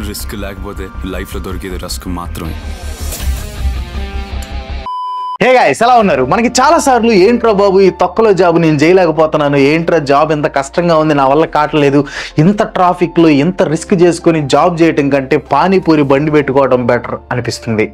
Risk లేకపోతే లైఫ్లో దొరికేది రస్క్ మాత్రమే. హే గైస్, ఎలా ఉన్నారు? మనకి చాలా సార్లు ఏంట్రా బాబు ఈ తొక్కలో జాబ్ నేను చేయలేకపోతున్నాను, ఏంట్రా జాబ్ ఎంత కష్టంగా ఉంది, నా వల్ల కావట్లేదు, ఇంత ట్రాఫిక్లో ఇంత రిస్క్ చేసుకుని జాబ్ చేయటం కంటే పానీపూరి బండి పెట్టుకోవడం బెటర్ అనిపిస్తుంది.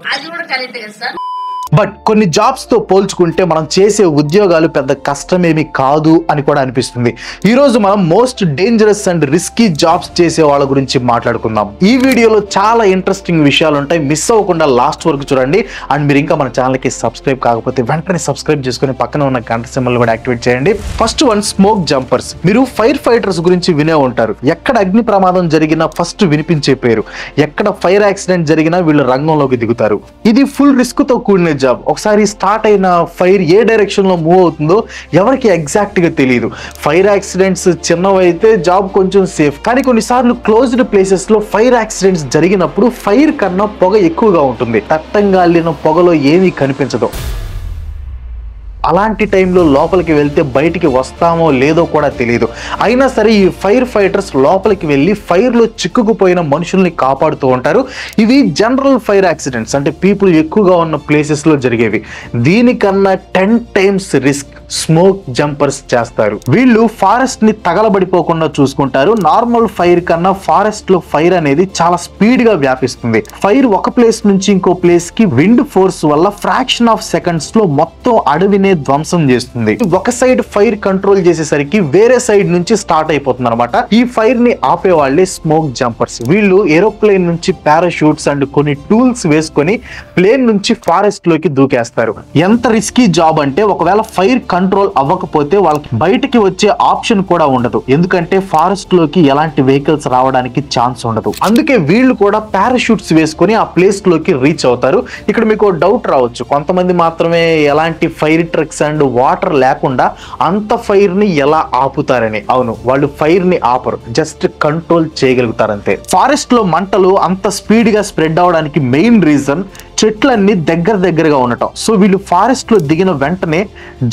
బట్ కొన్ని జాబ్స్ తో పోల్చుకుంటే మనం చేసే ఉద్యోగాలు పెద్ద కష్టమేమి కాదు అని కూడా అనిపిస్తుంది. ఈ రోజు మనం most dangerous and risky jobs చేసే వాళ్ళ గురించి మాట్లాడుకుందాం. ఈ వీడియోలో చాలా ఇంట్రెస్టింగ్ విషయాలు ఉంటాయి, మిస్ అవ్వకుండా లాస్ట్ వరకు చూడండి. అండ్ మీరు ఇంకా మన ఛానల్కి సబ్స్క్రైబ్ కాకపోతే వెంటనే సబ్స్క్రైబ్ చేసుకుని పక్కన ఉన్న గంట సింబల్ కూడా యాక్టివేట్ చేయండి. First one, smoke jumpers. మీరు ఫైర్ ఫైటర్స్ గురించి వినే ఉంటారు. ఎక్కడ అగ్ని ప్రమాదం జరిగినా ఫస్ట్ వినిపించే పేరు, ఎక్కడ ఫైర్ యాక్సిడెంట్ జరిగినా వీళ్ళు రంగంలోకి దిగుతారు. ఇది ఫుల్ రిస్క్ తో కూడిన జాబ్. ఒకసారి స్టార్ట్ అయిన ఫైర్ ఏ డైరెక్షన్ లో మూవ్ అవుతుందో ఎవరికి ఎగ్జాక్ట్ గా తెలియదు. ఫైర్ యాక్సిడెంట్స్ చిన్నవైతే జాబ్ కొంచెం సేఫ్, కానీ కొన్నిసార్లు క్లోజ్డ్ ప్లేసెస్ లో ఫైర్ యాక్సిడెంట్స్ జరిగినప్పుడు ఫైర్ కన్నా పొగ ఎక్కువగా ఉంటుంది. దట్టంగా అల్లిన పొగలో ఏమీ కనిపించదు. అలాంటి టైంలో లోపలికి వెళ్తే బయటికి వస్తామో లేదో కూడా తెలియదు. అయినా సరే ఈ ఫైర్ ఫైటర్స్ లోపలికి వెళ్ళి ఫైర్లో చిక్కుకుపోయిన మనుషుల్ని కాపాడుతూ ఉంటారు. ఇవి జనరల్ ఫైర్ యాక్సిడెంట్స్, అంటే పీపుల్ ఎక్కువగా ఉన్న ప్లేసెస్లో జరిగేవి. దీనికన్నా 10 times రిస్క్ స్మోక్ జంపర్స్ చేస్తారు. వీళ్ళు ఫారెస్ట్ ని తగలబడిపోకుండా చూసుకుంటారు. నార్మల్ ఫైర్ కన్నా ఫారెస్ట్ లో ఫైర్ అనేది చాలా స్పీడ్ గా వ్యాపిస్తుంది. ఫైర్ ఒక ప్లేస్ నుంచి ఇంకో ప్లేస్ కి విండ్ ఫోర్స్ వల్ల ఫ్రాక్షన్ ఆఫ్ సెకండ్స్ లో మొత్తం అడవినే ధ్వంసం చేస్తుంది. ఒక సైడ్ ఫైర్ కంట్రోల్ చేసేసరికి వేరే సైడ్ నుంచి స్టార్ట్ అయిపోతుంది అనమాట. ఈ ఫైర్ ని ఆపే వాళ్ళే స్మోక్ జంపర్స్. వీళ్ళు ఏరోప్లేన్ నుంచి పారాషూట్స్ అండ్ కొన్ని టూల్స్ వేసుకొని ప్లేన్ నుంచి ఫారెస్ట్ లోకి దూకేస్తారు. ఎంత రిస్కీ జాబ్ అంటే ఒకవేళ ఫైర్ కంట్రోల్ అవ్వకపోతే వాళ్ళకి బయటికి వచ్చే ఆప్షన్ కూడా ఉండదు. ఎందుకంటే ఫారెస్ట్ లోకి ఎలాంటి వెహికల్స్ రావడానికి ఛాన్స్ ఉండదు. అందుకే వీళ్ళు కూడా పారాషూట్స్ వేసుకొని ఆ ప్లేస్ లోకి రీచ్ అవుతారు. ఇక్కడ మీకు డౌట్ రావచ్చు, కొంతమంది మాత్రమే ఎలాంటి ఫైర్ ట్రక్స్ అండ్ వాటర్ లేకుండా అంత ఫైర్ ని ఎలా ఆపుతారని. అవును, వాళ్ళు ఫైర్ ని ఆపరు, జస్ట్ కంట్రోల్ చేయగలుగుతారంతే. ఫారెస్ట్ లో మంటలు అంత స్పీడ్ గా స్ప్రెడ్ అవడానికి మెయిన్ రీజన్ చెట్లన్నీ దగ్గరగా ఉండటం. సో వీళ్ళు ఫారెస్ట్ లో దిగిన వెంటనే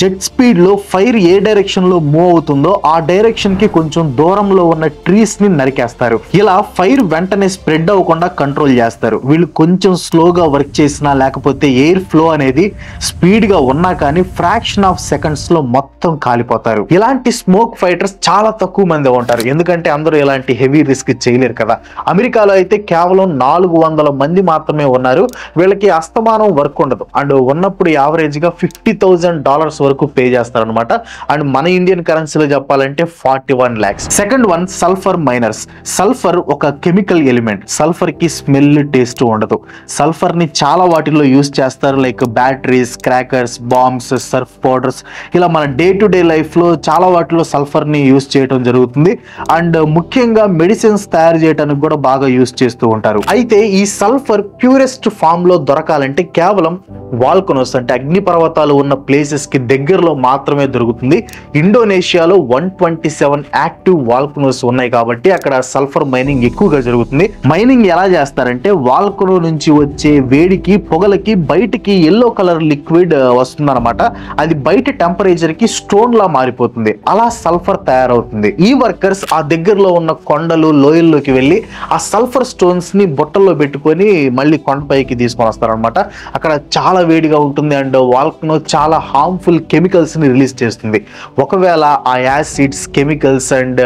జెట్ స్పీడ్ లో ఫైర్ ఏ డైరెక్షన్ లో మూవ్ అవుతుందో ఆ డైరెక్షన్ కి కొంచెం దూరంలో ఉన్న ట్రీస్ ని నరికేస్తారు. ఇలా ఫైర్ వెంటనే స్ప్రెడ్ అవ్వకుండా కంట్రోల్ చేస్తారు. వీళ్ళు కొంచెం స్లోగా వర్క్ చేసినా లేకపోతే ఎయిర్ ఫ్లో అనేది స్పీడ్ గా ఉన్నా కానీ ఫ్రాక్షన్ ఆఫ్ సెకండ్స్ లో మొత్తం కాలిపోతారు. ఇలాంటి స్మోక్ ఫైటర్స్ చాలా తక్కువ మంది ఉంటారు, ఎందుకంటే అందరూ ఇలాంటి హెవీ రిస్క్ చేయలేరు కదా. అమెరికాలో అయితే కేవలం 400 మంది మాత్రమే ఉన్నారు. వీళ్ళకి అస్తమానం వర్క్ ఉండదు. అండ్ ఉన్నప్పుడు యావరేజ్ గా $50,000 వరకు పే చేస్తారనమాట. అండ్ మన ఇండియన్ కరెన్సీలో చెప్పాలంటే 41 lakhs. Second one, sulphur miners. Sulphur ఒక కెమికల్ ఎలిమెంట్. సల్ఫర్ కి స్మెల్, టేస్ట్ ఉండదు. సల్ఫర్ ని చాలా వాటిల్లో యూస్ చేస్తారు, like batteries, crackers, bombs, surf powders. ఇలా మన డే టు డే లైఫ్ లో చాలా వాటిలో సల్ఫర్ ని యూస్ చేయడం జరుగుతుంది. అండ్ ముఖ్యంగా మెడిసిన్స్ తయారు చేయడానికి కూడా బాగా యూస్ చేస్తూ ఉంటారు. అయితే ఈ సల్ఫర్ ప్యూరెస్ట్ ఫామ్ లో దొరకాలంటే కేవలం వాల్కనోస్ అంటే అగ్ని పర్వతాలు ఉన్న ప్లేసెస్ కి దగ్గరలో మాత్రమే దొరుకుతుంది. ఇండోనేషియాలో 127 యాక్టివ్ వాల్కనోస్ ఉన్నాయి కాబట్టి అక్కడ సల్ఫర్ మైనింగ్ ఎక్కువగా జరుగుతుంది. మైనింగ్ ఎలా చేస్తారంటే వాల్కనో నుంచి వచ్చే వేడికి, పొగలకి బయటికి ఎల్లో కలర్ లిక్విడ్ వస్తుందన్నమాట. అది బయట టెంపరేచర్ కి స్టోన్ లా మారిపోతుంది. అలా సల్ఫర్ తయారవుతుంది. ఈ వర్కర్స్ ఆ దగ్గరలో ఉన్న కొండలు, లోయల్లోకి వెళ్ళి ఆ సల్ఫర్ స్టోన్స్ ని బుట్టల్లో పెట్టుకొని మళ్ళీ కొండపైకి తీసుకొని వస్తారనమాట. అక్కడ చాలా వేడిగా ఉంటుంది అండ్ వాల్కనో చాలా హార్మ్ఫుల్ కెమికల్స్ ని రిలీజ్ చేస్తుంది. ఒకవేళ ఆ యాసిడ్స్, కెమికల్స్ అండ్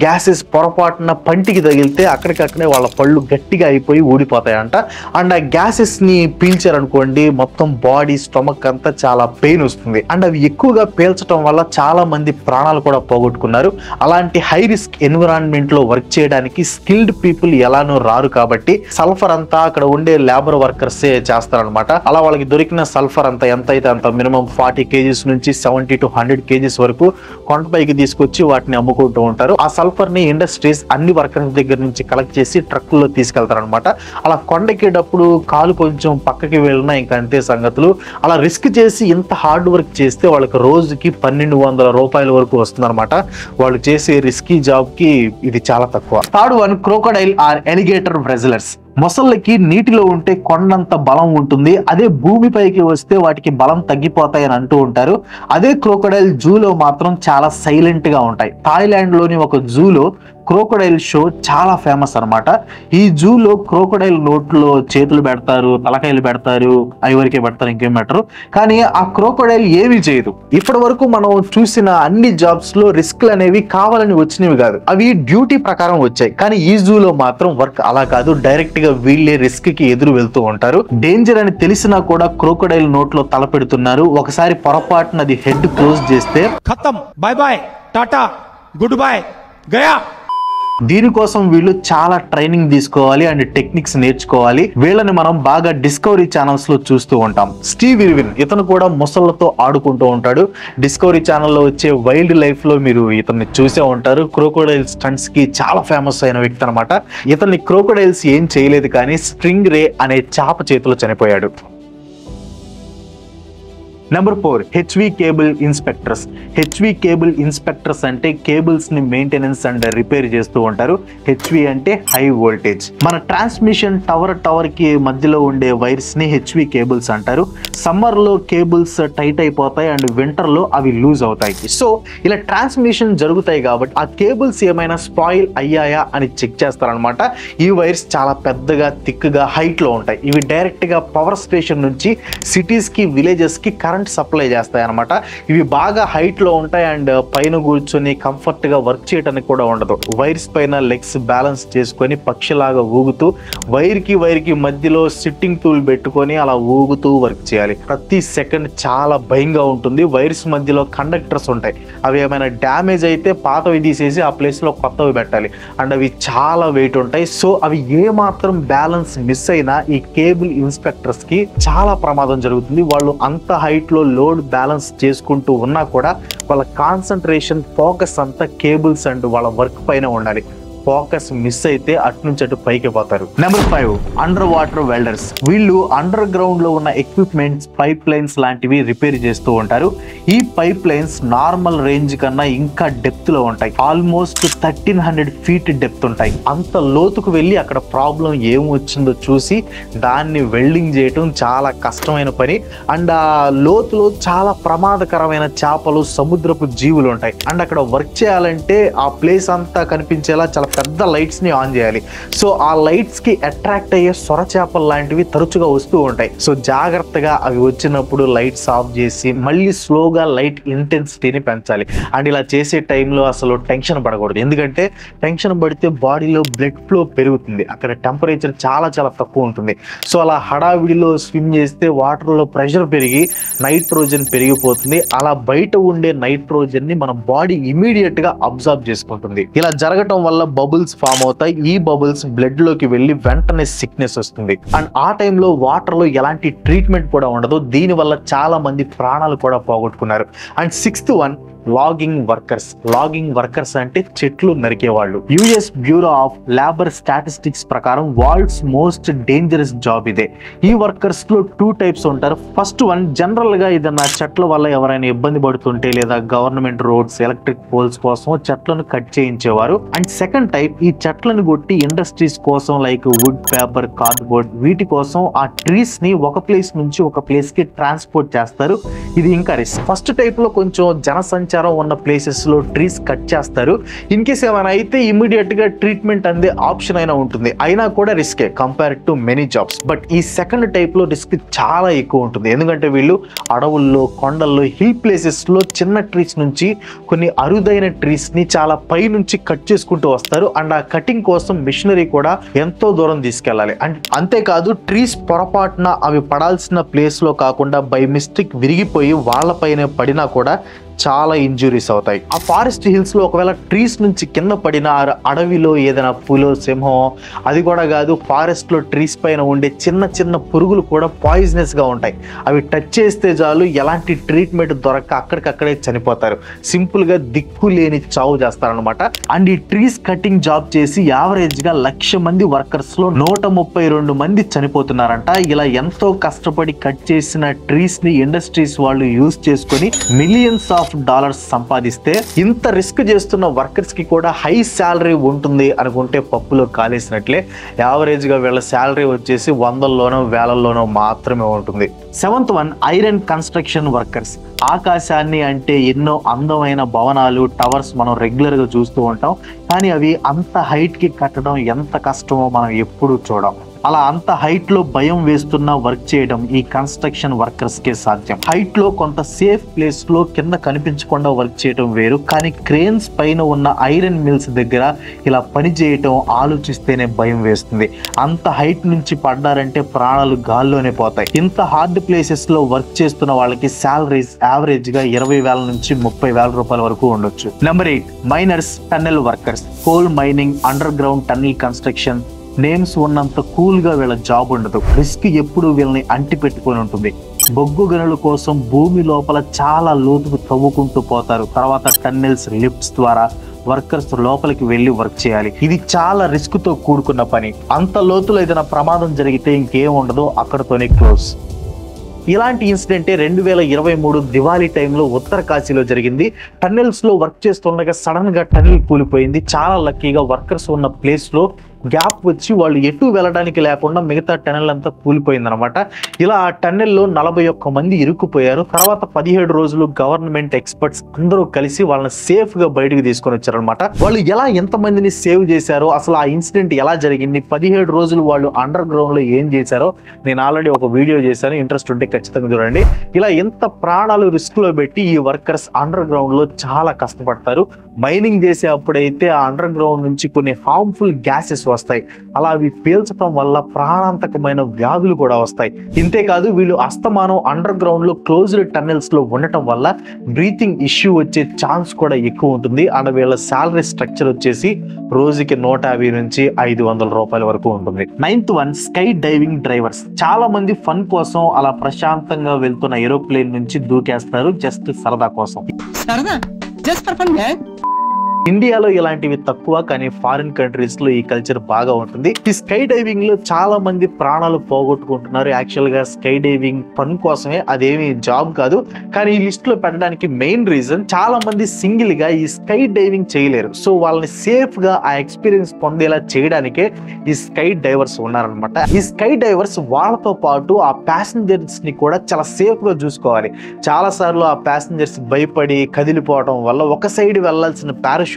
గ్యాసెస్ పొరపాటున పంటికి తగిలితే అక్కడికక్కడే వాళ్ళ పళ్ళు గట్టిగా అయిపోయి ఊడిపోతాయంట. అండ్ ఆ గ్యాసెస్ ని పీల్చారనుకోండి మొత్తం బాడీ, స్టమక్ అంతా చాలా పెయిన్ వస్తుంది. అండ్ అవి ఎక్కువగా పీల్చడం వల్ల చాలా మంది ప్రాణాలు కూడా పోగొట్టుకున్నారు. అలాంటి హై రిస్క్ ఎన్విరాన్మెంట్ లో వర్క్ చేయడానికి స్కిల్డ్ పీపుల్ ఎలానో రారు కాబట్టి సల్ఫర్ అంతా అక్కడ ఉండే లేబర్ వర్కర్సే చేస్తారనమాట. అలా వాళ్ళకి దొరికిన సల్ఫర్ అంతా ఎంత అయితే అంత మినిమం 40 kgs నుంచి 70 to 100 kgs వరకు కొండపైకి తీసుకొచ్చి వాటిని అమ్ముకుంటూ ఉంటారు. ఆ సల్ఫర్ ని ఇండస్ట్రీస్ అన్ని వర్కర్స్ దగ్గర నుంచి కలెక్ట్ చేసి ట్రక్కుల్లో తీసుకెళ్తారు అనమాట. అలా కొండెక్కేటప్పుడు కాలు కొంచెం పక్కకి వెళ్ళినా ఇంకా అంతే సంగతులు. అలా రిస్క్ చేసి ఇంత హార్డ్ వర్క్ చేస్తే వాళ్ళకి రోజుకి $1,200 వరకు వస్తుంది అనమాట. వాళ్ళు చేసే రిస్కీ జాబ్ కి ఇది చాలా తక్కువ. Third one, crocodile or alligator బ్రెజిలర్స్. మొసళ్ళకి నీటిలో ఉంటే కొండంత బలం ఉంటుంది, అదే భూమిపైకి వస్తే వాటికి బలం తగ్గిపోతాయని అంటూ ఉంటారు. అదే క్రోకోడైల్ జూలో మాత్రం చాలా సైలెంట్ గా ఉంటాయి. థాయిలాండ్ లోని ఒక జూలో క్రోకోడైల్ షో చాలా ఫేమస్ అన్నమాట. ఈ జూలో క్రోకోడైల్ నోట్లో చేతులు పెడతారు, తలకాయలు పెడతారు, ఐవరికే పెడతారు, ఇంకేం పెట్టరు. కానీ ఆ క్రోకోడైల్ ఏమీ చేయదు. ఇప్పటి వరకు మనం చూసిన అన్ని జాబ్స్ లో రిస్క్లు అనేవి కావాలని వచ్చినవి కాదు, అవి డ్యూటీ ప్రకారం వచ్చాయి. కానీ ఈ జూలో మాత్రం వర్క్ అలా కాదు, డైరెక్ట్ గా వీళ్ళే రిస్క్ కి ఎదురు వెళ్తూ ఉంటారు. డేంజర్ అని తెలిసినా కూడా క్రోకోడైల్ నోట్లో తల పెడుతున్నారు. ఒకసారి పొరపాటున అది హెడ్ క్లోజ్ చేస్తే ఖతం, by by, Tata, good bye, Gaya. దీనికోసం వీళ్ళు చాలా ట్రైనింగ్ తీసుకోవాలి అండ్ టెక్నిక్స్ నేర్చుకోవాలి. వీళ్ళని మనం బాగా డిస్కవరీ ఛానల్స్ లో చూస్తూ ఉంటాం. స్టీవ్ ఇర్విన్, ఇతను కూడా మొసళ్ళతో ఆడుకుంటూ ఉంటాడు. డిస్కవరీ ఛానల్లో వచ్చే వైల్డ్ లైఫ్ లో మీరు ఇతన్ని చూసే ఉంటారు. క్రోకోడైల్ స్టంట్స్ కి చాలా ఫేమస్ అయిన వ్యక్తి అనమాట. ఇతన్ని క్రోకోడైల్స్ ఏం చేయలేదు, కానీ స్ట్రింగ్ రే అనే చాప చేతిలో చనిపోయాడు. Number 4, HV cable inspectors. HV cable inspectors అంటే కేబుల్స్ ని మెయింటెనెన్స్ అండ్ రిపేర్ చేస్తూ ఉంటారు. హెచ్వి అంటే హై వోల్టేజ్. మన ట్రాన్స్మిషన్ టవర్ కి మధ్యలో ఉండే వైర్స్ ని హెచ్వి కేబుల్స్ అంటారు. సమ్మర్ లో కేబుల్స్ టైట్ అయిపోతాయి అండ్ వింటర్ లో అవి లూజ్ అవుతాయి. సో ఇలా ట్రాన్స్మిషన్ జరుగుతాయి కాబట్టి ఆ కేబుల్స్ ఏమైనా స్పాయిల్ అయ్యాయా అని చెక్ చేస్తారనమాట. ఈ వైర్స్ చాలా పెద్దగా, థిక్ గా, హైట్ లో ఉంటాయి. ఇవి డైరెక్ట్ గా పవర్ స్టేషన్ నుంచి సిటీస్ కి, విలేజెస్ కి కరెంట్ సప్లై చేస్తాయి అనమాట. ఇవి బాగా హైట్ లో ఉంటాయి అండ్ పైన కూర్చొని కంఫర్ట్ గా వర్క్ చేయడానికి కూడా ఉండదు. వైర్స్ పైన లెగ్స్ బ్యాలెన్స్ చేసుకొని పక్షిలాగా ఊగుతూ వైర్ కి మధ్యలో సిట్టింగ్ టూల్ పెట్టుకొని అలా ఊగుతూ వర్క్ చేయాలి. ప్రతి సెకండ్ చాలా భయంగా ఉంటుంది. వైర్స్ మధ్యలో కండక్టర్స్ ఉంటాయి. అవి ఏమైనా డ్యామేజ్ అయితే పాతవి తీసేసి ఆ ప్లేస్ లో కొత్తవి పెట్టాలి అండ్ అవి చాలా వెయిట్ ఉంటాయి. సో అవి ఏ మాత్రం బ్యాలెన్స్ మిస్ అయినా ఈ కేబుల్ ఇన్స్పెక్టర్స్ కి చాలా ప్రమాదం జరుగుతుంది. వాళ్ళు అంత హైట్ లో లోడ్ బ్యాలెన్స్ చేసుకుంటూ ఉన్నా కూడా వాళ్ళ కాన్సన్ట్రేషన్, ఫోకస్ అంతా కేబుల్స్ అండ్ వాళ్ళ వర్క్ పైన ఉండాలి. ఫోకస్ మిస్ అయితే అటు నుంచి అటు పైకి పోతారు. Number 5, under water welders. వీళ్ళు అండర్ గ్రౌండ్ లో ఉన్న ఎక్విప్మెంట్స్, పైప్ లైన్స్ లాంటివి రిపేర్ చేస్తూ ఉంటారు. ఈ పైప్ లైన్స్ నార్మల్ రేంజ్ కన్నా ఇంకా డెప్త్ లో ఉంటాయి. ఆల్మోస్ట్ 1300 ఫీట్ డెప్త్ ఉంటాయి. అంత లోతుకు వెళ్ళి అక్కడ ప్రాబ్లం ఏం వచ్చిందో చూసి దాన్ని వెల్డింగ్ చేయటం చాలా కష్టమైన పని. అండ్ ఆ లోతులో చాలా ప్రమాదకరమైన చేపలు, సముద్రపు జీవులు ఉంటాయి. అండ్ అక్కడ వర్క్ చేయాలంటే ఆ ప్లేస్ అంతా కనిపించేలా చాలా పెద్ద లైట్స్ ని ఆన్ చేయాలి. సో ఆ లైట్స్ కి అట్రాక్ట్ అయ్యే సొర చేపలు లాంటివి తరచుగా వస్తూ ఉంటాయి. సో జాగ్రత్తగా అవి వచ్చినప్పుడు లైట్స్ ఆఫ్ చేసి మళ్ళీ స్లోగా లైట్ ఇంటెన్సిటీని పెంచాలి. అండ్ ఇలా చేసే టైంలో అసలు టెన్షన్ పడకూడదు. ఎందుకంటే టెన్షన్ పడితే బాడీలో బ్లడ్ ఫ్లో పెరుగుతుంది. అక్కడ టెంపరేచర్ చాలా చాలా తక్కువ ఉంటుంది. సో అలా హడావిడిలో స్విమ్ చేస్తే వాటర్లో ప్రెషర్ పెరిగి నైట్రోజన్ పెరిగిపోతుంది. అలా బయట ఉండే నైట్రోజన్ ని మన బాడీ ఇమీడియట్ గా అబ్జర్వ్ చేసుకుంటుంది. ఇలా జరగటం వల్ల బబుల్స్ ఫామ్ అవుతాయి. ఈ బబుల్స్ బ్లడ్ లోకి వెళ్ళి వెంటనే సిక్నెస్ వస్తుంది. అండ్ ఆ టైంలో వాటర్ లో ఎలాంటి ట్రీట్మెంట్ కూడా ఉండదు. దీని వల్ల చాలా మంది ప్రాణాలు కూడా పోగొట్టుకున్నారు. And 6th one, logging workers. Logging workers అంటే చెట్లు నరికేవాళ్ళు. US Bureau of Labor Statistics ప్రకారం వరల్డ్స్ మోస్ట్ డేంజరస్ జాబ్ ఇదే. ఈ వర్కర్స్ లో 2 టైప్స్ ఉంటారు. ఫస్ట్ వన్, జనరల్ గా ఏదైనా చెట్ల వల్ల ఎవరైనా ఇబ్బంది పడుతుంటే లేదా గవర్నమెంట్ రోడ్స్, ఎలక్ట్రిక్ పోల్స్ కోసం చెట్లను కట్ చేయించేవారు. అండ్ సెకండ్ టైప్, ఈ చెట్లను కొట్టి ఇండస్ట్రీస్ కోసం లైక్ వుడ్, పేపర్, కార్డ్బోర్డ్ వీటి కోసం ఆ ట్రీస్ ని ఒక ప్లేస్ నుంచి ఒక ప్లేస్ కి ట్రాన్స్పోర్ట్ చేస్తారు. ఇది ఇంకా రిస్క్. ఫస్ట్ టైప్ లో కొంచెం జనసంచారం ఉన్న ప్లేసెస్ లో ట్రీస్ కట్ చేస్తారు. ఇన్ కేస్ ఏమైనా అయితే ఇమీడియట్ గా ట్రీట్మెంట్ అందే ఆప్షన్ అయినా ఉంటుంది. అయినా కూడా రిస్కే compare to many jobs. But ఈ సెకండ్ టైప్ లో రిస్క్ చాలా ఎక్కువ ఉంటుంది. ఎందుకంటే వీళ్ళు అడవుల్లో, కొండల్లో, హిల్ ప్లేసెస్ లో చిన్న ట్రీస్ నుంచి కొన్ని అరుదైన ట్రీస్ ని చాలా పై నుంచి కట్ చేసుకుంటూ వస్తారు. అండ్ ఆ కటింగ్ కోసం మిషనరీ కూడా ఎంతో దూరం తీసుకెళ్ళాలి. అండ్ అంతేకాదు, ట్రీస్ పొరపాటున అవి పడాల్సిన ప్లేస్ లో కాకుండా బై మిస్టేక్ విరిగిపోయి వాళ్ళపైనే పడినా కూడా చాలా ఇంజురీస్ అవుతాయి. ఆ ఫారెస్ట్ హిల్స్ లో ఒకవేళ ట్రీస్ నుంచి కింద పడిన అడవిలో ఏదైనా పులో, సింహం, అది కూడా కాదు, ఫారెస్ట్ లో ట్రీస్ పైన ఉండే చిన్న చిన్న పురుగులు కూడా పాయిజనస్ గా ఉంటాయి. అవి టచ్ చేస్తే చాలు ఎలాంటి ట్రీట్మెంట్ దొరక్క అక్కడికక్కడే చనిపోతారు. సింపుల్ గా దిక్కు లేని చావు చేస్తారనమాట. అండ్ ఈ ట్రీస్ కటింగ్ జాబ్ చేసి యావరేజ్ గా 1,00,000 మంది వర్కర్స్ లో 132 మంది చనిపోతున్నారంట. ఇలా ఎంతో కష్టపడి కట్ చేసిన ట్రీస్ ని ఇండస్ట్రీస్ వాళ్ళు యూజ్ చేసుకొని మిలియన్స్ ఆఫ్ డాలర్స్ సంపాదిస్తే ఇంత రిస్క్ చేస్తున్న వర్కర్స్ కి కూడా హై శాలరీ ఉంటుంది అనుకుంటే పప్పులో కాలేసినట్లే. యావరేజ్ గా వీళ్ళ శాలరీ వచ్చేసి 100లోనో 1000లోనో మాత్రమే ఉంటుంది. 7th one iron construction workers. ఆకాశాన్ని అంటే ఎన్నో అందమైన భవనాలు, టవర్స్ మనం రెగ్యులర్ గా చూస్తూ ఉంటాం, కానీ అవి అంత హైట్ కి కట్టడం ఎంత కష్టమో మనం ఎప్పుడూ చూడం. అలా అంత హైట్ లో భయం వేస్తున్న వర్క్ చేయడం ఈ కన్స్ట్రక్షన్ వర్కర్స్ కే సాధ్యం. హైట్ లో కొంత సేఫ్ ప్లేస్ లో కింద కనిపించకుండా వర్క్ చేయడం వేరు, కానీ క్రేన్స్ పైన ఉన్న ఐరన్ మిల్స్ దగ్గర ఇలా పని చేయటం ఆలోచిస్తేనే భయం వేస్తుంది. అంత హైట్ నుంచి పడ్డారంటే ప్రాణాలు గాల్లోనే పోతాయి. ఇంత హార్డ్ ప్లేసెస్ లో వర్క్ చేస్తున్న వాళ్ళకి శాలరీస్ యావరేజ్ గా 20,000 నుంచి 30,000 రూపాయల వరకు ఉండొచ్చు. Number 8 miners, tunnel workers. Coal mining, underground tunnel construction. Names ఉన్నంత కూల్ గా వీళ్ళ జాబ్ ఉండదు. రిస్క్ ఎప్పుడు వీళ్ళని అంటి పెట్టుకొని ఉంటుంది. బొగ్గు గనుల కోసం భూమి లోపల చాలా లోతుకు తవ్వుకుంటూ పోతారు. తర్వాత టన్నెల్స్, లిఫ్ట్స్ ద్వారా వర్కర్స్ లోపలికి వెళ్ళి వర్క్ చేయాలి. ఇది చాలా రిస్క్ తో కూడుకున్న పని. అంత లోతులో ఏదైనా ప్రమాదం జరిగితే ఇంకేం ఉండదు, అక్కడతోనే క్లోజ్. ఇలాంటి ఇన్సిడెంటే 2023 దివాళీ టైంలో ఉత్తర కాశీలో జరిగింది. టన్నెల్స్ లో వర్క్ చేస్తుండగా సడన్ గా టన్నెల్ కూలిపోయింది. చాలా లక్కీగా వర్కర్స్ ఉన్న ప్లేస్ లో గ్యాప్ వచ్చి వాళ్ళు ఎటు వెళ్ళడానికి లేకుండా మిగతా టన్నెల్ అంతా కూలిపోయిందనమాట. ఇలా ఆ టన్నెల్లో 41 మంది ఇరుక్కుపోయారు. తర్వాత 17 రోజులు గవర్నమెంట్ ఎక్స్పర్ట్స్ అందరూ కలిసి వాళ్ళని సేఫ్ గా బయటకు తీసుకొని వచ్చారనమాట. వాళ్ళు ఎలా ఎంతమందిని సేవ్ చేశారో, అసలు ఆ ఇన్సిడెంట్ ఎలా జరిగింది, 17 రోజులు వాళ్ళు అండర్ గ్రౌండ్ లో ఏం చేశారో నేను ఆల్రెడీ ఒక వీడియో చేశాను. ఇంట్రెస్ట్ ఉంటే ఖచ్చితంగా చూడండి. ఇలా ఎంత ప్రాణాలు రిస్క్ లో పెట్టి ఈ వర్కర్స్ అండర్ గ్రౌండ్ లో చాలా కష్టపడతారు. మైనింగ్ చేసే అప్పుడైతే ఆ అండర్ గ్రౌండ్ నుంచి కొన్ని హార్మ్ఫుల్ గ్యాసెస్ వస్తాయి. అలా అవి పీల్చడం వల్ల ప్రాణాంతకమైన వ్యాధులు కూడా వస్తాయి. ఇంతేకాదు వీళ్ళు అస్తమానం అండర్ గ్రౌండ్ లో క్లోజ్డ్ టన్నెల్స్ లో ఉండటం వల్ల బ్రీతింగ్ ఇష్యూ వచ్చే ఛాన్స్ కూడా ఎక్కువ ఉంటుంది. అండ్ వీళ్ళ శాలరీ స్ట్రక్చర్ వచ్చేసి రోజుకి 150 నుంచి 500 రూపాయల వరకు ఉంటుంది. 9th one sky diving drivers. చాలా మంది ఫన్ కోసం అలా ప్రశాంతంగా వెళ్తున్న ఏరోప్లేన్ నుంచి దూకేస్తారు, జస్ట్ సరదా కోసం. ఇండియాలో ఇలాంటివి తక్కువ, కానీ ఫారిన్ కంట్రీస్ లో ఈ కల్చర్ బాగా ఉంటుంది. ఈ స్కై డైవింగ్ లో చాలా మంది ప్రాణాలు పోగొట్టుకుంటున్నారు. యాక్చువల్ గా స్కై డైవింగ్ ఫన్ కోసమే, అదేమి జాబ్ కాదు. కానీ ఈ లిస్ట్ లో పెట్టడానికి మెయిన్ రీజన్ చాలా మంది సింగిల్ గా ఈ స్కై డైవింగ్ చేయలేరు. సో వాళ్ళని సేఫ్ గా ఆ ఎక్స్పీరియన్స్ పొందేలా చేయడానికే ఈ స్కై డైవర్స్ ఉన్నారనమాట. ఈ స్కై డైవర్స్ వాళ్ళతో పాటు ఆ ప్యాసింజర్స్ ని కూడా చాలా సేఫ్ గా చూసుకోవాలి. చాలా సార్లు ఆ ప్యాసింజర్స్ భయపడి కదిలిపోవడం వల్ల ఒక సైడ్ వెళ్లాల్సిన పారాషూట్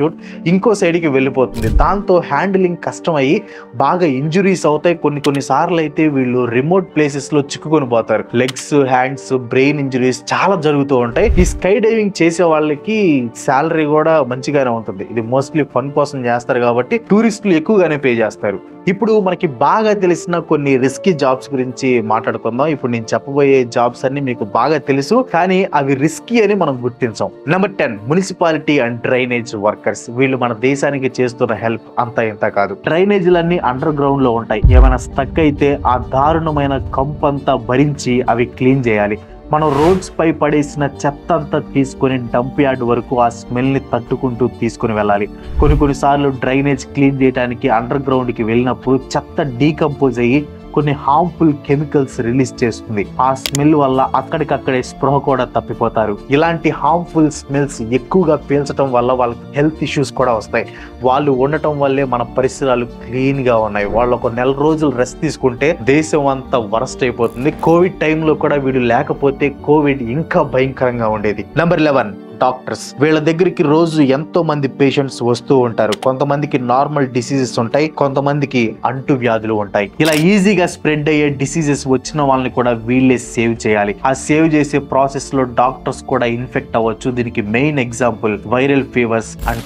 ఇంకో సైడ్ కి వెళ్ళిపోతుంది. దాంతో హ్యాండిలింగ్ కష్టం అయ్యి బాగా ఇంజురీస్ అవుతాయి. కొన్ని సార్లు అయితే వీళ్ళు రిమోట్ ప్లేసెస్ లో చిక్కుకొని పోతారు. లెగ్స్, హ్యాండ్స్, బ్రెయిన్ ఇంజురీస్ చాలా జరుగుతూ ఉంటాయి. ఈ స్కై డైవింగ్ చేసే వాళ్ళకి శాలరీ కూడా మంచిగానే ఉంటుంది. ఇది మోస్ట్లీ ఫన్ కోసం చేస్తారు కాబట్టి టూరిస్టులు ఎక్కువగానే పే చేస్తారు. ఇప్పుడు మనకి బాగా తెలిసిన కొన్ని రిస్కీ జాబ్స్ గురించి మాట్లాడుకుందాం. ఇప్పుడు నేను చెప్పబోయే జాబ్స్ అన్ని మీకు బాగా తెలుసు, కానీ అవి రిస్కీ అని మనం గుర్తించాం. Number 10 municipality and drainage workers. వీళ్ళు మన దేశానికి చేస్తున్న హెల్ప్ అంతా ఇంత కాదు. డ్రైనేజీలన్నీ అండర్ గ్రౌండ్ లో ఉంటాయి. ఏమైనా స్టక్ అయితే ఆ దారుణమైన కంపంతా భరించి అవి క్లీన్ చేయాలి. మనం రోడ్స్ పై పడేసిన చెత్త అంతా తీసుకొని డంప్ యార్డ్ వరకు ఆ స్మెల్ ని తట్టుకుంటూ తీసుకుని వెళ్ళాలి. కొన్నిసార్లు డ్రైనేజ్ క్లీన్ చేయడానికి అండర్ గ్రౌండ్ కి వెళ్ళినప్పుడు చెత్త డీకంపోజ్ అయ్యి కొన్ని హార్మ్ఫుల్ కెమికల్స్ రిలీజ్ చేస్తుంది. ఆ స్మెల్ వల్ల అక్కడికక్కడే స్పృహ కూడా తప్పిపోతారు. ఇలాంటి హార్మ్ఫుల్ స్మెల్స్ ఎక్కువగా పీల్చడం వల్ల వాళ్ళకి హెల్త్ ఇష్యూస్ కూడా వస్తాయి. వాళ్ళు ఉండటం వల్లే మన పరిసరాలు క్లీన్ గా ఉన్నాయి. వాళ్ళు ఒక 1 రోజులు రెస్ట్ తీసుకుంటే దేశం అంతా వరస్ట్ అయిపోతుంది. కోవిడ్ టైంలో కూడా వీడు లేకపోతే కోవిడ్ ఇంకా భయంకరంగా ఉండేది. Number 11 doctors. వీళ్ళ దగ్గరికి రోజు ఎంతో మంది పేషెంట్స్ వస్తూ ఉంటారు. కొంతమందికి నార్మల్ డిసీజెస్ ఉంటాయి, కొంతమందికి అంటు వ్యాధులు ఉంటాయి. ఇలా ఈజీగా స్ప్రెడ్ అయ్యే డిసీజెస్ వచ్చిన వాళ్ళని కూడా వీళ్ళే సేవ్ చేయాలి. ఆ సేవ్ చేసే ప్రాసెస్ లో డాక్టర్స్ కూడా ఇన్ఫెక్ట్ అవ్వచ్చు. దీనికి main example viral fevers and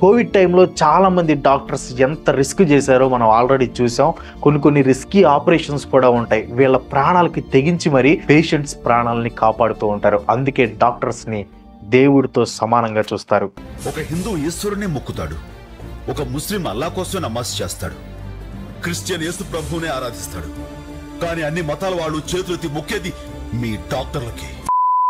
Covid టైంలో చాలా మంది డాక్టర్స్ ఎంత రిస్క్ చేశారో మనం ఆల్రెడీ చూసాం. కొన్ని రిస్కీ ఆపరేషన్స్ కూడా ఉంటాయి. వీళ్ళ ప్రాణాలకి తెగించి మరి పేషెంట్స్ ప్రాణాలని కాపాడుతూ ఉంటారు. అందుకే డాక్టర్స్ ని దేవుడితో సమానంగా చూస్తారు. ఒక హిందూ ఈశ్వరుని మొక్కుతాడు, ఒక ముస్లిం అల్లా కోసం నమాజ్ చేస్తాడు, క్రిస్టియన్ యేసు ప్రభువునే ఆరాధిస్తాడు. కానీ అన్ని మతాల వాళ్ళు చేతులెత్తి మొక్కేది మీ డాక్టర్లకి.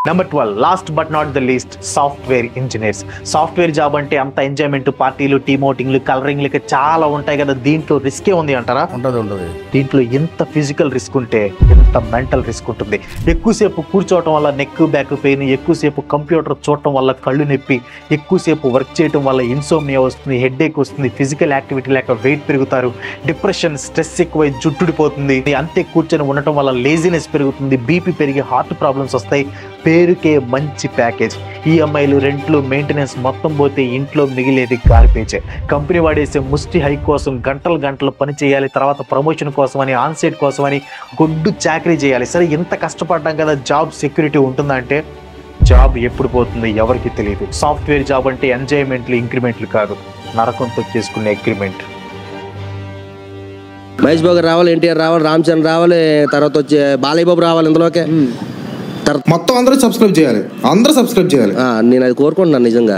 Number 12 last but not the least software engineers. Software job అంటే అంత ఎంజాయ్మెంట్, పార్టీలు, టీమోటింగ్లు, కలరింగ్లు చాలా ఉంటాయి కదా, దీంట్లో రిస్కే ఉంది అంటారా? ఉంటుంది. దీంట్లో ఎంత ఫిజికల్ రిస్క్ ఉంటే ఎంత మెంటల్ రిస్క్ ఉంటుంది. ఎక్కువసేపు కూర్చోవటం వల్ల నెక్ బ్యాక్ పెయిన్, ఎక్కువసేపు కంప్యూటర్ చూడటం వల్ల కళ్ళు నొప్పి, ఎక్కువసేపు వర్క్ చేయడం వల్ల ఇన్సోమ్నియా వస్తుంది, హెడ్ఏక్ వస్తుంది, ఫిజికల్ యాక్టివిటీ లేక వెయిట్ పెరుగుతారు, డిప్రెషన్, స్ట్రెస్ ఎక్కువై జుట్టుడిపోతుంది, అంతే కూర్చొని ఉండటం వల్ల లేజినెస్ పెరుగుతుంది, బీపీ పెరిగి హార్ట్ ప్రాబ్లమ్స్ వస్తాయి. పేరుకే మంచి ప్యాకేజ్, ఈఎంఐలు, రెంట్లు, మెయింటెనెన్స్ మొత్తం పోతే ఇంట్లో మిగిలేది గార్బేజే. కంపెనీ వాడేసే ముష్టి హైక్ కోసం గంటలు పని చేయాలి, తర్వాత ప్రమోషన్ కోసం అని, ఆన్సైట్ కోసం అని గొడ్డు చాకరీ చేయాలి. సరే ఇంత కష్టపడ్డాం కదా, జాబ్ సెక్యూరిటీ ఉంటుందంటే జాబ్ ఎప్పుడు పోతుంది ఎవరికి తెలియదు. సాఫ్ట్వేర్ జాబ్ అంటే ఎంజాయ్మెంట్లు, ఇంక్రిమెంట్లు కాదు, నరకంతో చేసుకునే అగ్రిమెంట్. మహేష్ బాబు రావాలి, ఎన్టీఆర్ రావాలి, రామ్ చరణ్ రావాలి, తర్వాత వచ్చి బాలయ్య బాబు రావాలి. ఇందులోకే మొత్తం అందరూ సబ్స్క్రైబ్ చేయాలి, అందరూ సబ్స్క్రైబ్ చేయాలి. నేను అది కోరుకుంటున్నాను నిజంగా.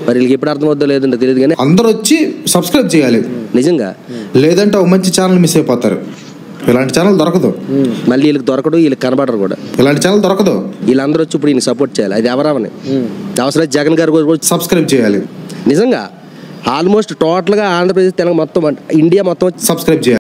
మరి వీళ్ళకి ఎప్పుడు అర్థమవుతుందో లేదంటే తెలియదు కానీ అందరూ వచ్చి సబ్స్క్రైబ్ చేయాలి నిజంగా. లేదంటే ఒక మంచి ఛానల్ మిస్ అయిపోతారు. ఇలాంటి ఛానల్ దొరకదు, మళ్ళీ వీళ్ళకి దొరకడు, వీళ్ళకి కనబడరు కూడా. ఇలాంటి ఛానల్ దొరకదు. వీళ్ళందరూ వచ్చి ఇప్పుడు ఈయన సపోర్ట్ చేయాలి. అది ఎవరవని అవసరం జగన్ గారు కూడా సబ్స్క్రైబ్ చేయాలి. నిజంగా ఆల్మోస్ట్ టోటల్గా ఆంధ్రప్రదేశ్, తెలంగాణ మొత్తం, ఇండియా మొత్తం సబ్స్క్రైబ్ చేయాలి.